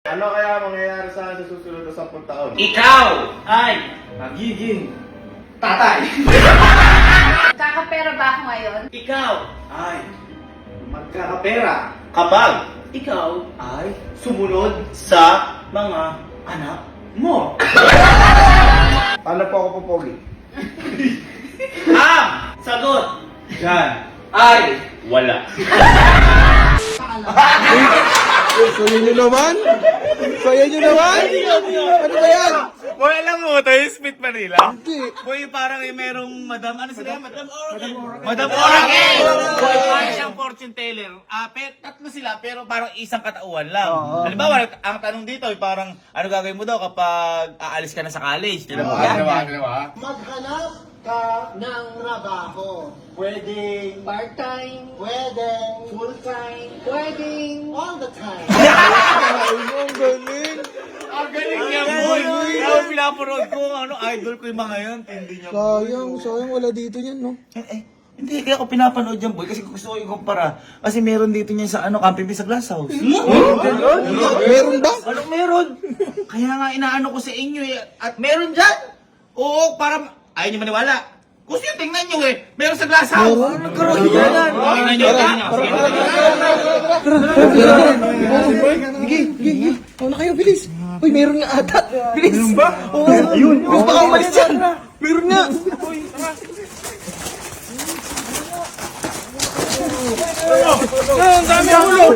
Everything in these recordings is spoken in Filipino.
Ano kaya mangyayari sa akin sa susunod na 10 taon? Ikaw ay magiging tatay. Kakapera ba ako ngayon? Ikaw ay magkakapera kapag ikaw ay sumunod sa mga anak mo. Paano po ako pupogi? Ang sagot dyan ay wala. Kaya nyo naman? Kaya nyo naman? Ano ba yan? Boy, alam mo, ito yung Smith Manila. Hindi. Boy, parang yung merong Madam, ano sila? Madam Oracle. Madam Oracle! Boy, parang siyang fortune teller. Tatlo sila, pero parang isang katauhan lang. Halimbawa, ang tanong dito ay parang, ano gagawin mo daw kapag aalis ka na sa college? Maghanap ka ng trabaho. Pwedeng part-time, pwedeng full-time, pwedeng all the time. Ay mo, ang galing. Ang galing niya, boy! Kaya pinapanood ko, idol ko yung mga yan. Hindi niya, Sayang wala dito yan, no? Hindi, kaya ako pinapanood yan, boy. Kasi gusto ko i-compara. Kasi meron dito niyan sa Camping sa Glass House. Meron ba? Ano meron? Kaya nga inaano ko sa inyo eh. At meron dyan. Oo, para ayaw niyo maniwala. Gusto nyo, tingnan nyo eh. Meron sa Glass House. Nagkaroon nyo yan. Tingnan nyo, tingnan nyo. Sige. Ano na kayo, bilis. Uy, meron nga ata. Bilis. Meron ba? Oo. Ayun. Bilis, baka umalis dyan. Meron nga. Ang dami ang ulo.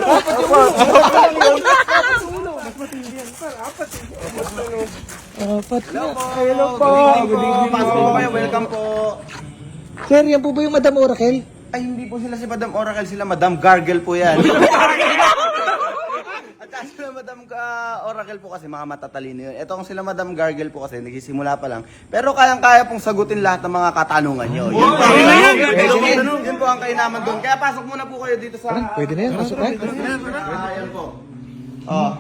Apat na. Hello po. Pasok po kayo. Welcome po. Sir, yan po ba yung Madam Oracle? Ay, hindi po sila si Madam Oracle, sila Madam Gargle po yan. At sila Madam Oracle po kasi mga matatalino yun. Ito kung sila Madam Gargle po kasi nagsisimula pa lang. Pero kayang-kaya pong sagutin lahat ng mga katanungan nyo. Yun po ang kainaman doon. Kaya pasok muna po kayo dito sa... Pwede na yan, pasok na. Ayan po. Oh.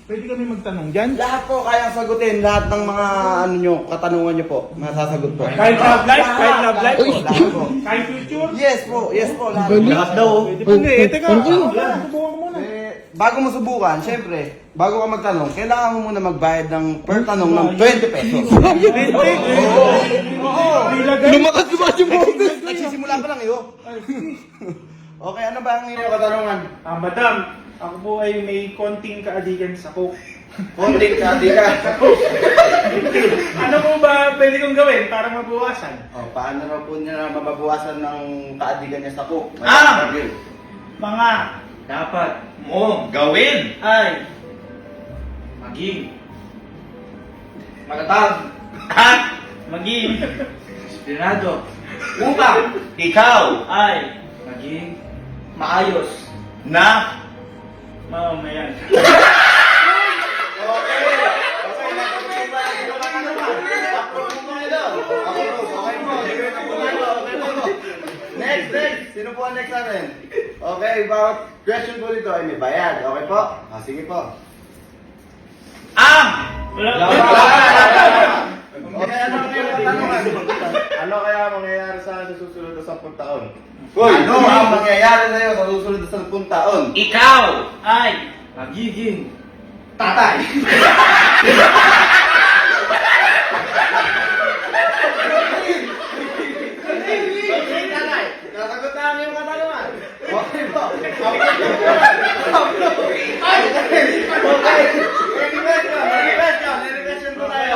Pwede kami magtanong dyan? Lahat po kayang sagutin, lahat ng mga ano nyo, katanungan nyo po, masasagot po. Kahit love life? Kahit love life? Uy, Lahat po. Kahit future? Yes po, lahat. Lahat daw. Hindi, teka. Ano kayo? Subukan ko muna. Bago mo subukan, syempre, bago ka magtanong, kailangan mo muna magbayad ng per tanong ng 20 pesos. Lumakas yung boses. Nagsisimula pa lang iyo. Okay, ano ba ang inyong katanungan? Madam, ako po ay may konting kaadikan sa coke. Konting katikan. Ano po ba pwede kong gawin para mabawasan? Paano raw po niya mababawasan ng kaadikan niya sa cook? Mga Dapat mong gawin ay maging matatag at maging disiplinado upang ikaw ay maging maayos na mamamayan. Next. Sino po ang next natin? Okay, bawat question po dito ay may bayad. Okay po? Sige po. ang Okay, ano ang iyong katanungan? Ano kaya mangyayari sa akin sa susunod na 10 taon? Ano ang mangyayari sa iyo sa susunod na 10 taon? ikaw Ay magiging tatay. Nasagot na ang iyong katanungan. Okay po. Okay. Any question po tayo.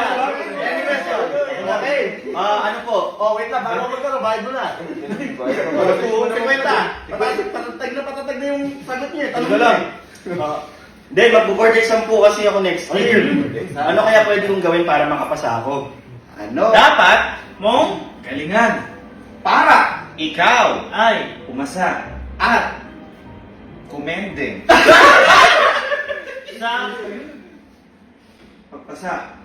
Any question? Okay. Ano po? Wait lang. Bago magkaroon, bayad mo na. 50. Patatag na yung sagot niya. Tanong lang. Hindi, magbo-board exam po kasi ako next year. Ano kaya pwede kong gawin para makapasa ako? Ano? Dapat mong galingan para ikaw ay pumasa at kumending sa pagpasa.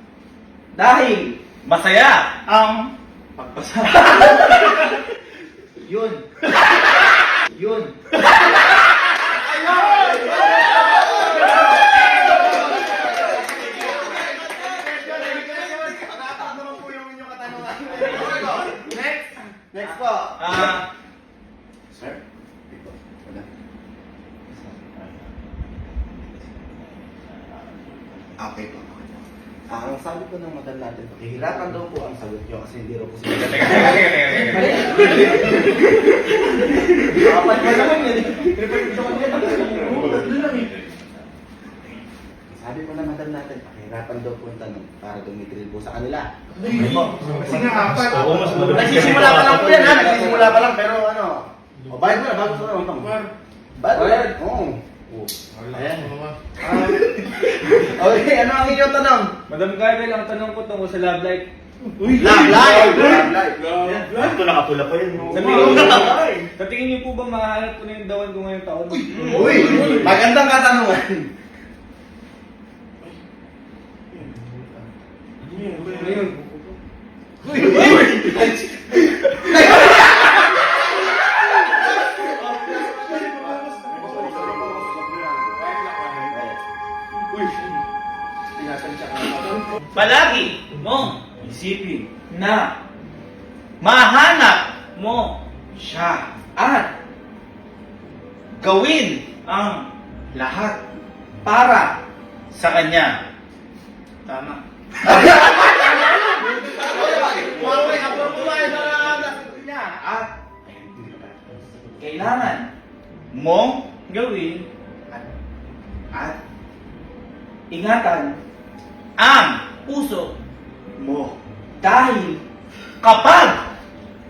Dahil masaya ang pagpasa. Yun. Next po. Sir? Okay po. Ang sabi po ng madam natin, hihirapan daw po ang sagot nyo kasi hindi raw po sila. Kapag ka naman yun. Sabi po ng madam natin, hihirapan daw po ang tanong para dumitril po sa kanila. Kasi nga apat. Oo, mas madali. Nagsisimula pa lang po yan ha, nagsisimula pa lang pero ano. O bayad mo na, bago sa utang. Bayad? Oo. Ayan. Okay, ano ang inyong tanong? Madam Garvel, ang tanong ko tungkol sa love life. Love life! Love life! Ito nakapula pa yun. Sa tingin niyo po ba mahanap ko na yung dawan ko ngayong taon? Uy! Magandang katanungan. Ano yun? Palagi mong isipin na mahanap mo siya at gawin ang lahat para sa kanya. Tama. At kailangan mong gawin at ingatan ang puso mo. Dahil kapag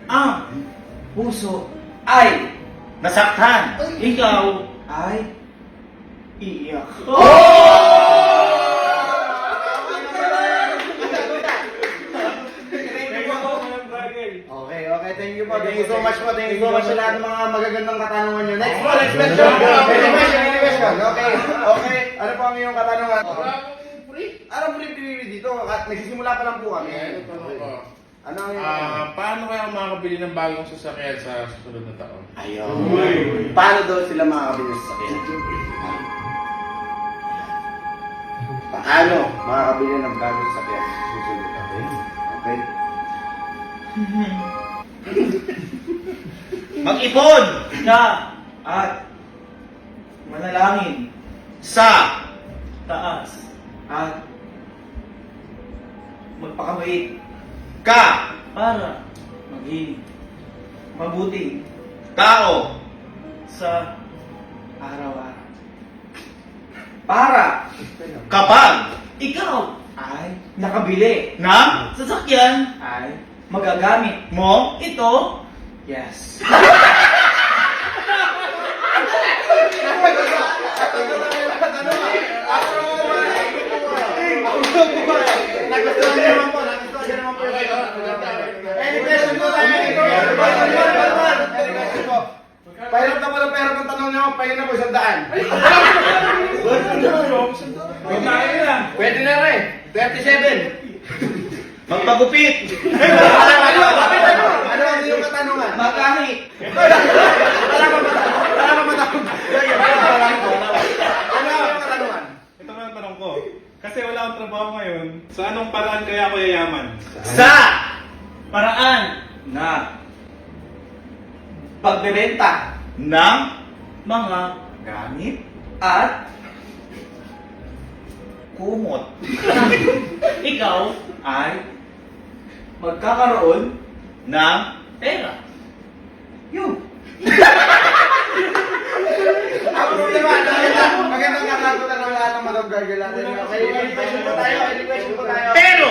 ang puso ay nasaktan, ikaw ay iiyak. Okay, okay, thank you po. Thank you so much po. Thank you so much sa lahat ng mga magagandang katanungan nyo. Next po, next question. Any question? Okay, okay. Ano po ang iyong katanungan? Anong free dito? At nagsisimula pa lang po kami. Ano ang iyong Paano kaya makakabili ng bagong sasakyan sa susunod na taon? Ayun. Paano daw sila makakabili ng sasakyan? Paano makakabili ng bagong sasakyan sa susunod na taon? Okay? Mag-ipon ka at manalangin sa taas at magpakamait ka para maging mabuting tao sa araw-araw. Para kapag ikaw ay nakabili ng sasakyan ay magagamit mo ito. Yes. Nagustuhan niyo naman po. Nagustuhan niyo naman po. Any question po tayo? Any question po? Pahirap na po ng pera ng tanong niyo. Pahirap na po 100. Pwede na rin. 37. Magpagupit. Ano ang iyong katanungan? Magkahit. Wala ka matapos. Ano ang iyong katanungan? Ito na ang tanong ko. Kasi wala akong trabaho ngayon. Sa anong paraan kaya ako yayaman? Sa paraan na pagbebenta ng mga gamit at kumot. Ikaw ay magkakaroon ng pera. Yun. Ako po naman. Magandang kakagutan ng lahat ng Madam Gargle natin. Okay, any question po tayo? Any question po tayo? Pero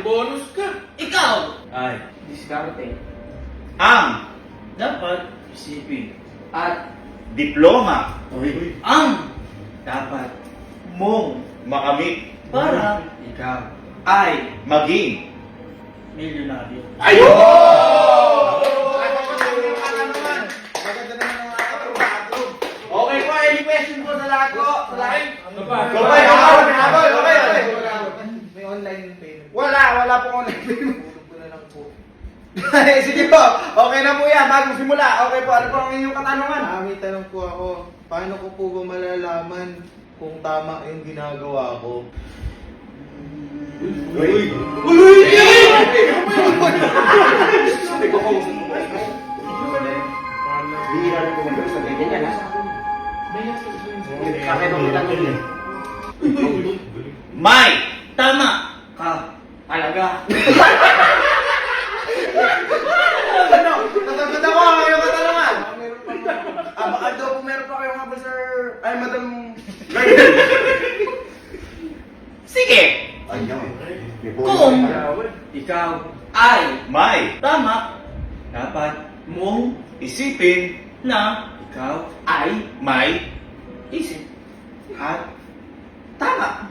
Bonus ka! ikaw ay diskarte ang dapat isipin at diploma ang dapat mong makamit para ikaw ay maging milyonaryo. Ayun! Maganda naman ang approve. Okay po, any question po sa lahat po? Sa lahat? Okay. May online payment. Wala po online payment. Sige po, okay na po yan. Bagong simula. Okay po, ano po ang inyong katanungan? May tanong po ako, paano ko po ba malalaman kung tama yung ginagawa ko? Bihira na po sa ganyan yan, ha? Bakit ang tanong yun? May tama ka talaga. Ano? Nasagot ako yung katanungan. Baka daw po meron pa kayong habol, sir. Ay, Madam Garden. Sige, Ayun. kung ikaw ay may tama, dapat mong isipin na ikaw ay may isip at tama.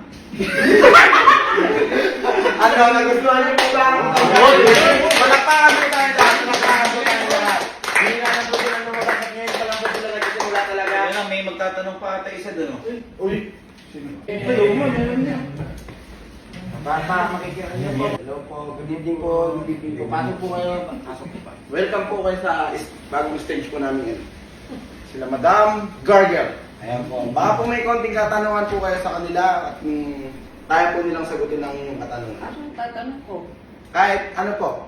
Ano, nagustuhan niyo po ba ang palakpakan po tayo lahat. Palakpakan po tayo lahat. Hindi na lang po sila lumabas at ngayon pa lang po sila nagsisimula talaga. Kaya lang, may magtatanong pa ata isa doon. Makikita niyo po. Hello po, good evening po. Good evening po. Pasok po kayo. Pasok po. Welcome po kayo sa bagong stage po namin ngayon. Sila Madam Gargel. Ayan po. Baka po may konting katanungan po kayo sa kanila at kaya po nilang sagutin ng katanungan. Anong tatanong ko? Kahit ano po,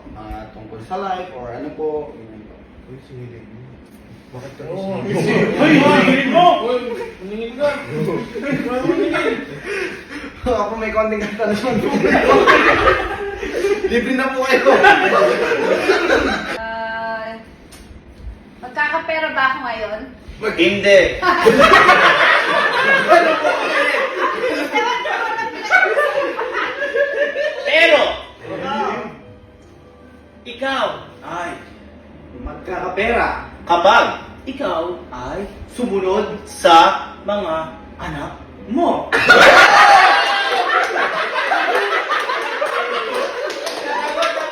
tungkol sa life or ano po. Ganyan po. Hiling mo! Maningin ka! Ako may konting katanungan po. Libre na po kayo. Magkakapera ba ako ngayon? Hindi. Pero, ikaw ay magkakapera kapag ikaw ay sumunod sa mga anak mo.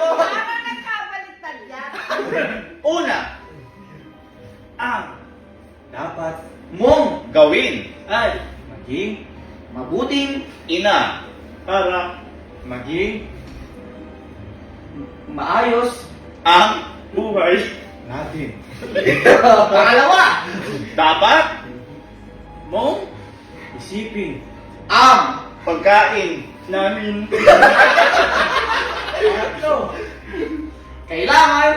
Parang nagkabaliktad yan. Una, ang dapat mong gawin ay maging mabuting ina para maging maayos ang buhay natin. Pangalawa, dapat mong isipin ang pagkain namin. Pangatlo, kailangan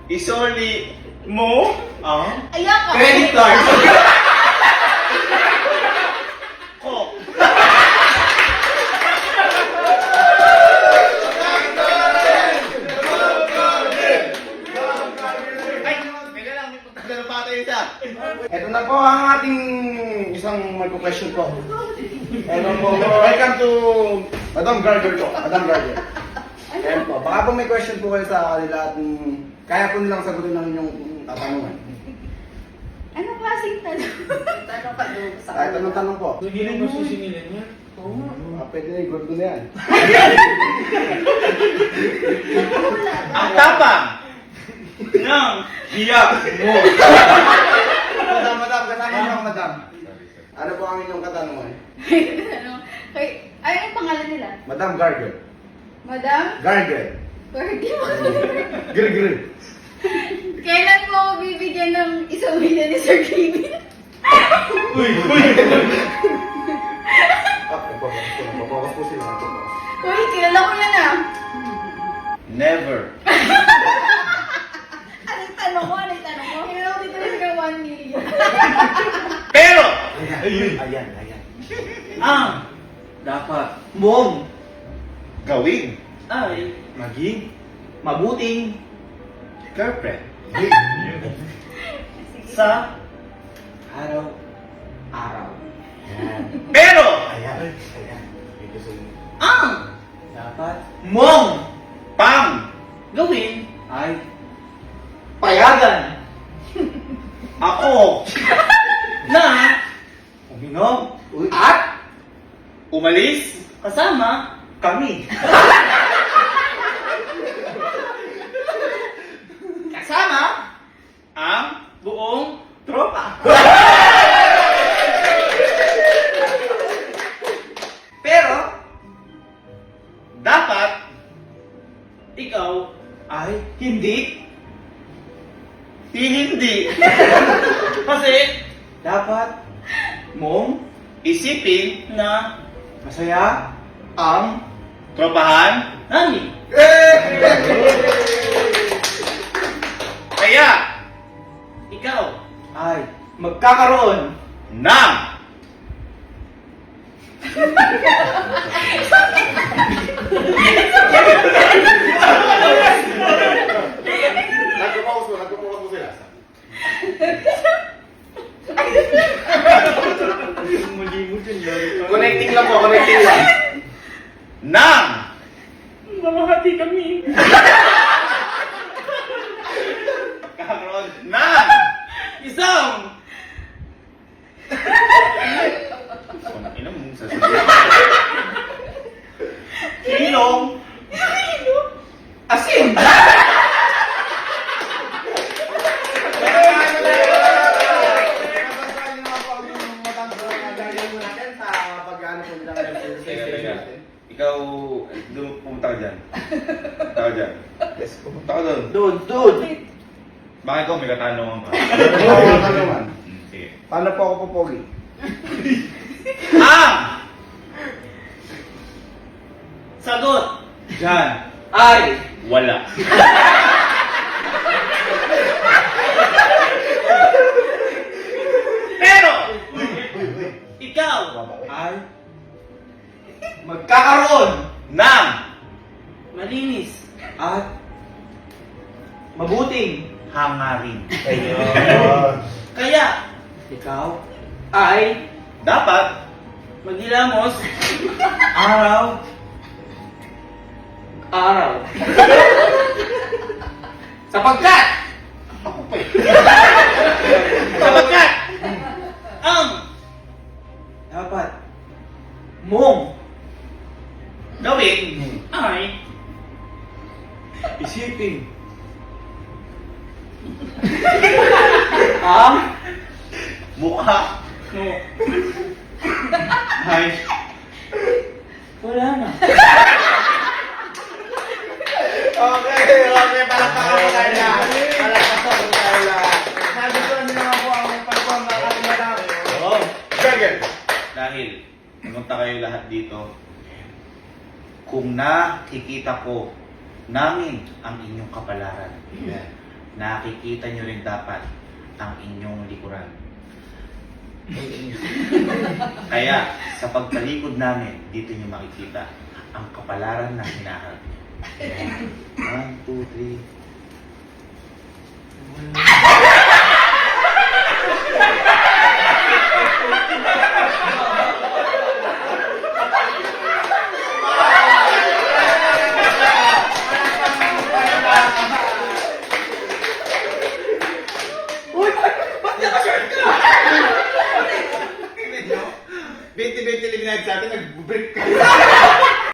isoli mo ang Ayoko. credit card ko. Ay, teka lang, may pagkakala pa tayo isa. Ito na po ang ating isang magpo-question po. Ito po. Welcome to Madam Gargel po. Madam Gargel. Ayan po. Baka po may question po kayo sa kanila at kaya po nilang sagutin ng inyong tatanungan. Anong klaseng tanong? Tanong ka doon sa Kahit anong tanong po. Hindi mo susingilin niya. Pwede na i-grab ko na yan. Ang tapang ng hiyak mo. Madam, kasama niyo ako, madam. Ano po ang inyong katanungan? Ay, ang pangalan nila? Madam Gargel. Madam? Gargel. Pwede mo. Gri-gri. Kailan mo ako bibigyan ng 1 million ni Sir Kevin? Papakas po sila. Uy, kilala ko yan ah. Never. Anong tanong ko? Kilala ko dito sa 1 million. Pero, Ayan. ang dapat mong gawin ay maging mabuting girlfriend sa araw-araw. Pero, ang dapat mong pang gawin ay payagan ako na uminom at umalis kasama kami. Kasama ang buong tropa. Pero, dapat ikaw ay hindi. Kasi, dapat mong isipin na masaya ang tropahan namin. Kaya, ikaw ay magkakaroon ng Nagpo-focus mo sila. Connecting lang po, connecting lang. Nang! Mamahati kami. Kakaroon ng isang ina mo sa kilong asin. Ikaw, doon pumunta ka dyan. Pumunta ka dyan. Pumunta ka doon. Doon. Bakit ikaw may katanungan ka? Katanungan. Sige. Paano po ako pupogi? Ang Sagot! dyan Ay! wala. Pero ikaw Ay. magkakaroon ng Malinis! At. Mabuting! hangarin. Kaya Ikaw. ay Dapat maghilamos Araw. araw. Sapagkat ang Dapat. mong gawin ay Isipin. ang mukha no, ay wala na. Okay, palakpakan mo tayo lahat. Palakpakan mo tayo lahat. Nagustuhan niyo naman po ang perform ng ating madam. Oo. Gagel. Dahil, pumunta kayo lahat dito. Kung nakikita po namin ang inyong kapalaran, nakikita nyo rin dapat ang inyong likuran. Kaya, sa pagtalikod namin, dito nyo makikita ang kapalaran na hinaharap nyo. 1, 2, 3. Binti-binti liminag sa atin, nag-break ka.